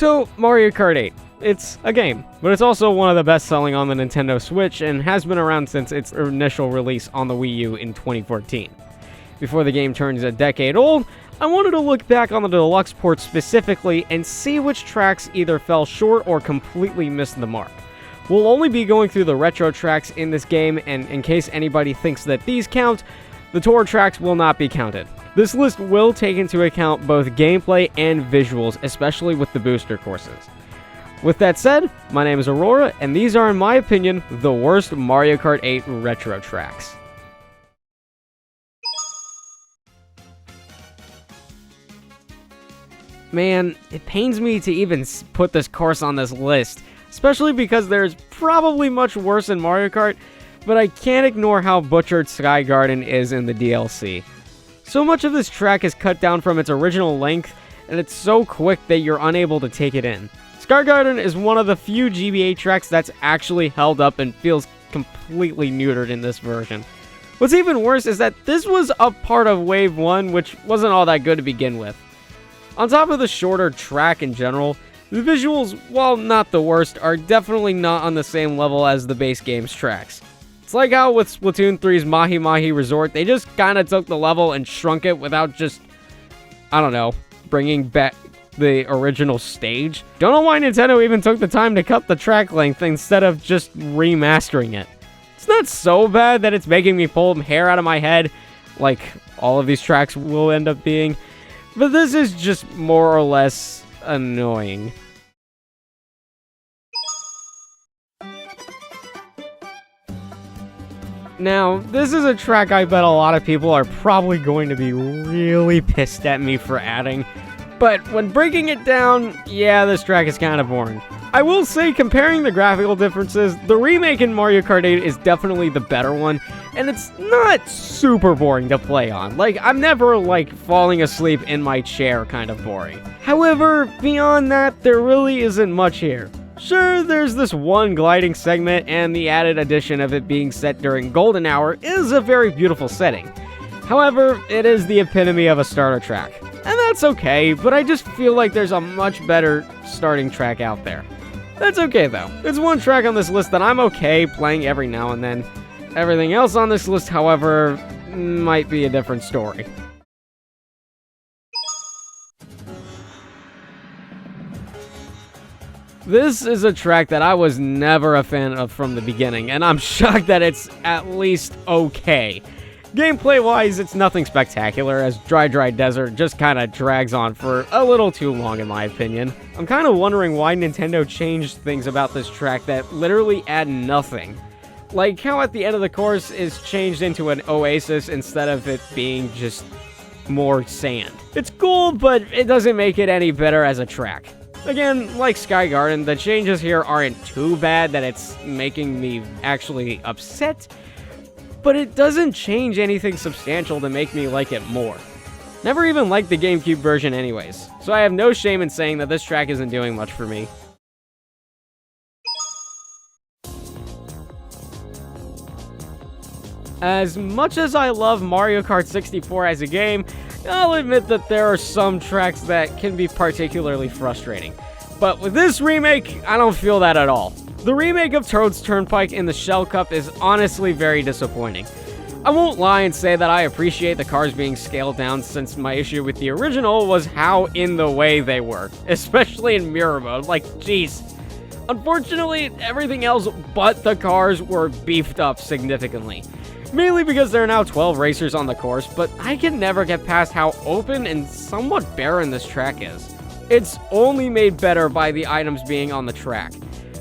So, Mario Kart 8. It's a game, but it's also one of the best-selling on the Nintendo Switch and has been around since its initial release on the Wii U in 2014. Before the game turns a decade old, I wanted to look back on the deluxe port specifically and see which tracks either fell short or completely missed the mark. We'll only be going through the retro tracks in this game, and in case anybody thinks that these count, the tour tracks will not be counted. This list will take into account both gameplay and visuals, especially with the booster courses. With that said, my name is Aurora, and these are, in my opinion, the worst Mario Kart 8 retro tracks. Man, it pains me to even put this course on this list, especially because there's probably much worse in Mario Kart, but I can't ignore how butchered Sky Garden is in the DLC. So much of this track is cut down from its original length, and it's so quick that you're unable to take it in. Sky Garden is one of the few GBA tracks that's actually held up and feels completely neutered in this version. What's even worse is that this was a part of Wave 1, which wasn't all that good to begin with. On top of the shorter track in general, the visuals, while not the worst, are definitely not on the same level as the base game's tracks. It's like how with Splatoon 3's Mahi Mahi Resort, they just kinda took the level and shrunk it without just, I don't know, bringing back the original stage. Don't know why Nintendo even took the time to cut the track length instead of just remastering it. It's not so bad that it's making me pull hair out of my head, like all of these tracks will end up being, but this is just more or less annoying. Now, this is a track I bet a lot of people are probably going to be really pissed at me for adding, but when breaking it down, yeah, this track is kind of boring. I will say, comparing the graphical differences, the remake in Mario Kart 8 is definitely the better one, and it's not super boring to play on. Like, I'm never, falling asleep in my chair kind of boring. However, beyond that, there really isn't much here. Sure, there's this one gliding segment, and the added addition of it being set during Golden Hour is a very beautiful setting. However, it is the epitome of a starter track. And that's okay, but I just feel like there's a much better starting track out there. That's okay though. It's one track on this list that I'm okay playing every now and then. Everything else on this list, however, might be a different story. This is a track that I was never a fan of from the beginning, and I'm shocked that it's at least okay. Gameplay-wise, it's nothing spectacular, as Dry Desert just kinda drags on for a little too long in my opinion. I'm kinda wondering why Nintendo changed things about this track that literally add nothing. Like how at the end of the course is changed into an oasis instead of it being just more sand. It's cool, but it doesn't make it any better as a track. Again, like Sky Garden, the changes here aren't too bad that it's making me actually upset, but it doesn't change anything substantial to make me like it more. Never even liked the GameCube version anyways, so I have no shame in saying that this track isn't doing much for me. As much as I love Mario Kart 64 as a game, I'll admit that there are some tracks that can be particularly frustrating. But with this remake, I don't feel that at all. The remake of Toad's Turnpike in the Shell Cup is honestly very disappointing. I won't lie and say that I appreciate the cars being scaled down, since my issue with the original was how in the way they were, especially in mirror mode, jeez. Unfortunately, everything else but the cars were beefed up significantly. Mainly because there are now 12 racers on the course, but I can never get past how open and somewhat barren this track is. It's only made better by the items being on the track.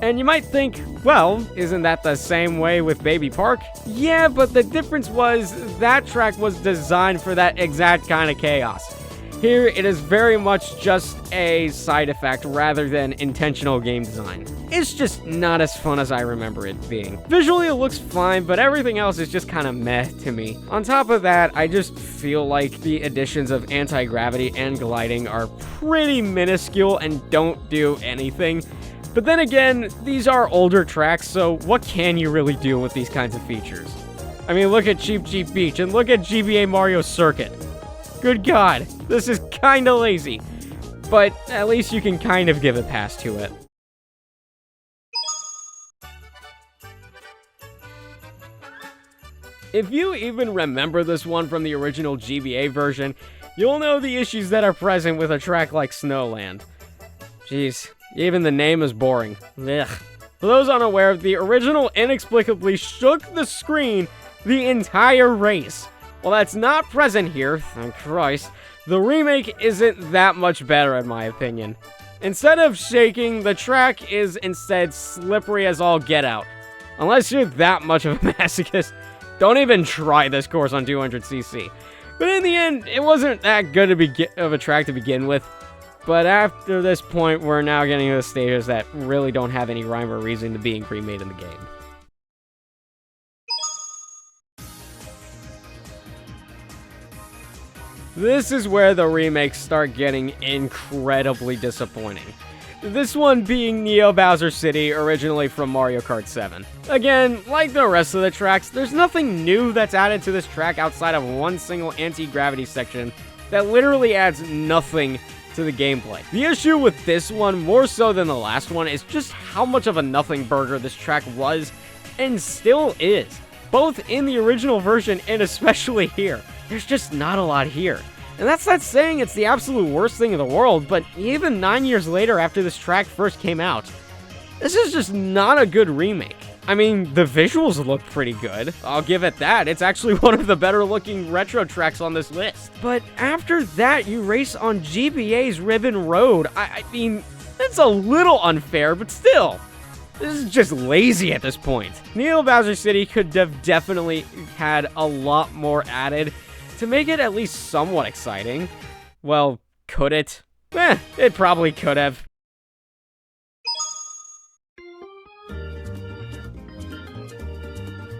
And you might think, well, isn't that the same way with Baby Park? Yeah, but the difference was that track was designed for that exact kind of chaos. Here, it is very much just a side effect rather than intentional game design. It's just not as fun as I remember it being. Visually, it looks fine, but everything else is just kind of meh to me. On top of that, I just feel like the additions of anti-gravity and gliding are pretty minuscule and don't do anything. But then again, these are older tracks, so what can you really do with these kinds of features? I mean, look at Cheap Cheap Beach and look at GBA Mario Circuit. Good God, this is kinda lazy. but at least you can kind of give a pass to it. If you even remember this one from the original GBA version, you'll know the issues that are present with a track like Snowland. Jeez, even the name is boring. Ugh. For those unaware, the original inexplicably shook the screen the entire race. While that's not present here, thank Christ, the remake isn't that much better in my opinion. Instead of shaking, the track is instead slippery as all get out. Unless you're that much of a masochist, don't even try this course on 200cc. But in the end, it wasn't that good of a track to begin with. But after this point, we're now getting to the stages that really don't have any rhyme or reason to being remade in the game. This is where the remakes start getting incredibly disappointing. This one being Neo Bowser City, originally from Mario Kart 7. Again, like the rest of the tracks, there's nothing new that's added to this track outside of one single anti-gravity section that literally adds nothing to the gameplay. The issue with this one, more so than the last one, is just how much of a nothing burger this track was, and still is. Both in the original version and especially here. There's just not a lot here. And that's not saying it's the absolute worst thing in the world, but even 9 years later after this track first came out, this is just not a good remake. I mean, the visuals look pretty good. I'll give it that. It's actually one of the better looking retro tracks on this list. But after that, you race on GBA's Ribbon Road. I mean, that's a little unfair, but still. This is just lazy at this point. Neo Bowser City could have definitely had a lot more added to make it at least somewhat exciting. Well, could it? It probably could have.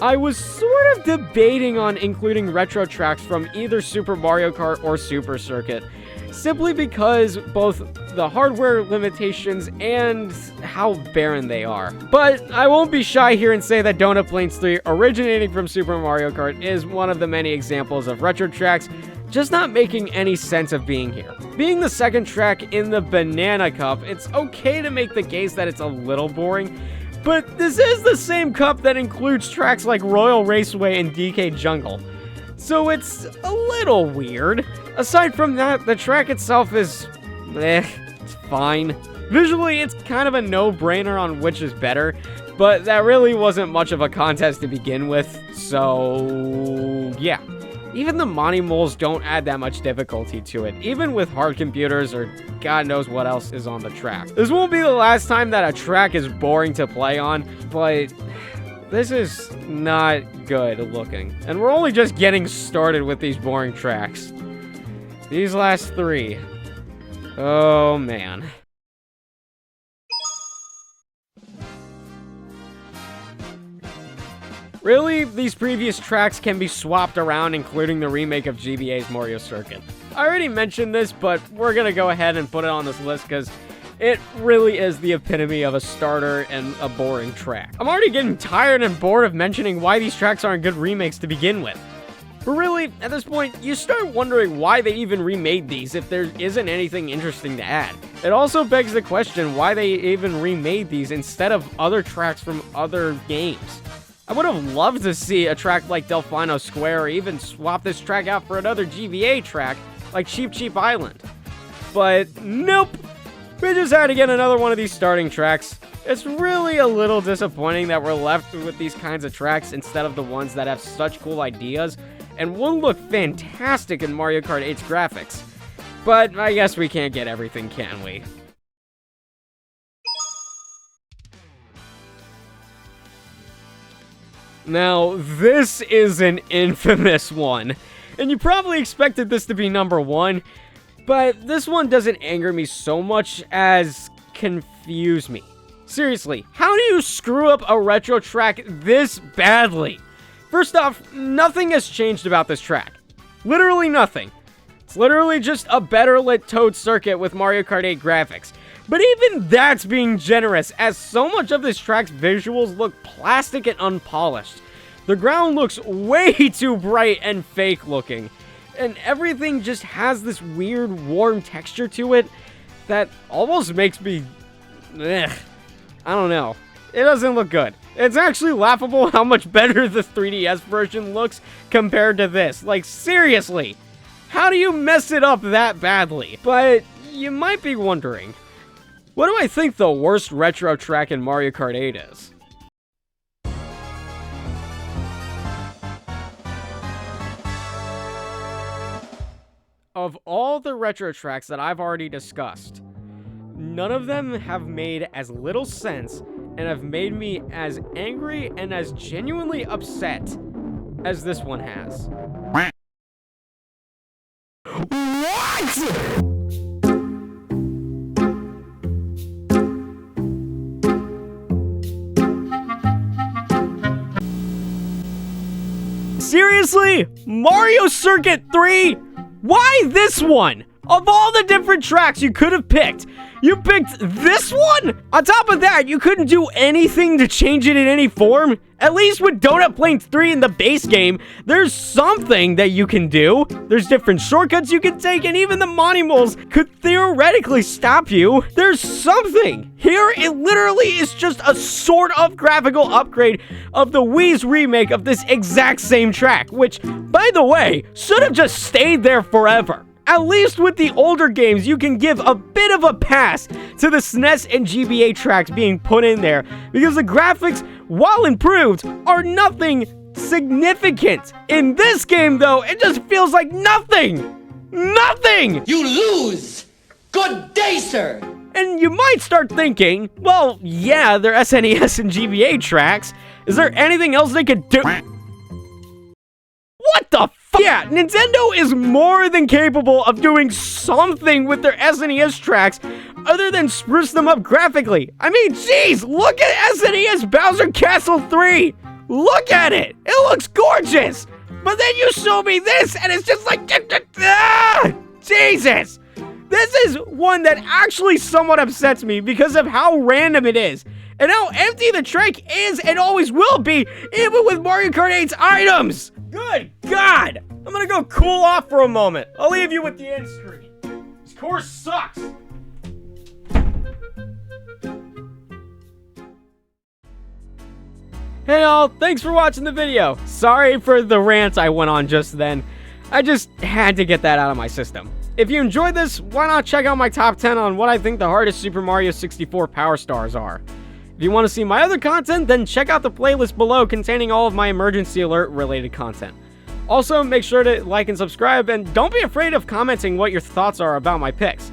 I was sort of debating on including retro tracks from either Super Mario Kart or Super Circuit, simply because both the hardware limitations and how barren they are. But I won't be shy here and say that Donut Plains 3, originating from Super Mario Kart, is one of the many examples of retro tracks just not making any sense of being here. Being the second track in the Banana Cup, it's okay to make the case that it's a little boring, but this is the same cup that includes tracks like Royal Raceway and DK Jungle. So it's a little weird. Aside from that, the track itself is it's fine. Visually, it's kind of a no-brainer on which is better, but that really wasn't much of a contest to begin with, so yeah. Even the Monty Moles don't add that much difficulty to it, even with hard computers or God knows what else is on the track. This won't be the last time that a track is boring to play on, but this is not good looking. And we're only just getting started with these boring tracks. These last three. Oh, man. Really, these previous tracks can be swapped around, including the remake of GBA's Mario Circuit. I already mentioned this, but we're gonna go ahead and put it on this list because it really is the epitome of a starter and a boring track. I'm already getting tired and bored of mentioning why these tracks aren't good remakes to begin with. But really, at this point, you start wondering why they even remade these if there isn't anything interesting to add. It also begs the question why they even remade these instead of other tracks from other games. I would have loved to see a track like Delfino Square or even swap this track out for another GBA track like Cheep Cheep Island. But nope, we just had to get another one of these starting tracks. It's really a little disappointing that we're left with these kinds of tracks instead of the ones that have such cool ideas and will look fantastic in Mario Kart 8's graphics. But I guess we can't get everything, can we? Now, this is an infamous one, and you probably expected this to be number one, but this one doesn't anger me so much as confuse me. Seriously, how do you screw up a retro track this badly? First off, nothing has changed about this track. Literally nothing. It's literally just a better lit Toad circuit with Mario Kart 8 graphics. But even that's being generous, as so much of this track's visuals look plastic and unpolished. The ground looks way too bright and fake looking, and everything just has this weird warm texture to it that almost makes me... Ugh. I don't know. It doesn't look good. It's actually laughable how much better the 3DS version looks compared to this. Like, seriously. How do you mess it up that badly? But you might be wondering, what do I think the worst retro track in Mario Kart 8 is? Of all the retro tracks that I've already discussed, none of them have made as little sense and have made me as angry and as genuinely upset as this one has. What?! Seriously? Mario Circuit 3? Why this one? Of all the different tracks you could have picked, you picked this one? On top of that, you couldn't do anything to change it in any form? At least with Donut Plains 3 in the base game, there's something that you can do. There's different shortcuts you can take, and even the Monimals could theoretically stop you. There's something. Here, it literally is just a sort of graphical upgrade of the Wii's remake of this exact same track, which, by the way, should have just stayed there forever. At least with the older games, you can give a bit of a pass to the SNES and GBA tracks being put in there, because the graphics, while improved, are nothing significant. In this game, though, it just feels like nothing! Nothing! You lose! Good day, sir! And you might start thinking, well, yeah, they're SNES and GBA tracks. Is there anything else they could do? What the fuck? Yeah, Nintendo is more than capable of doing something with their SNES tracks other than spruce them up graphically. I mean, jeez, look at SNES Bowser Castle 3. Look at it. It looks gorgeous. But then you show me this and it's just like, Jesus. This is one that actually somewhat upsets me because of how random it is and how empty the track is and always will be, even with Mario Kart 8's items. Good God! I'm gonna go cool off for a moment. I'll leave you with the end screen. This course sucks. Hey y'all, thanks for watching the video. Sorry for the rant I went on just then. I just had to get that out of my system. If you enjoyed this, why not check out my top 10 on what I think the hardest Super Mario 64 Power Stars are. If you want to see my other content, then check out the playlist below containing all of my emergency alert related content. Also, make sure to like and subscribe, and don't be afraid of commenting what your thoughts are about my picks.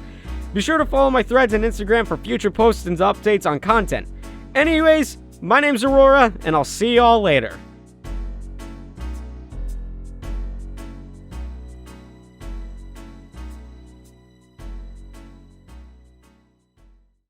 Be sure to follow my threads and Instagram for future posts and updates on content. Anyways, my name's Aurora, and I'll see y'all later.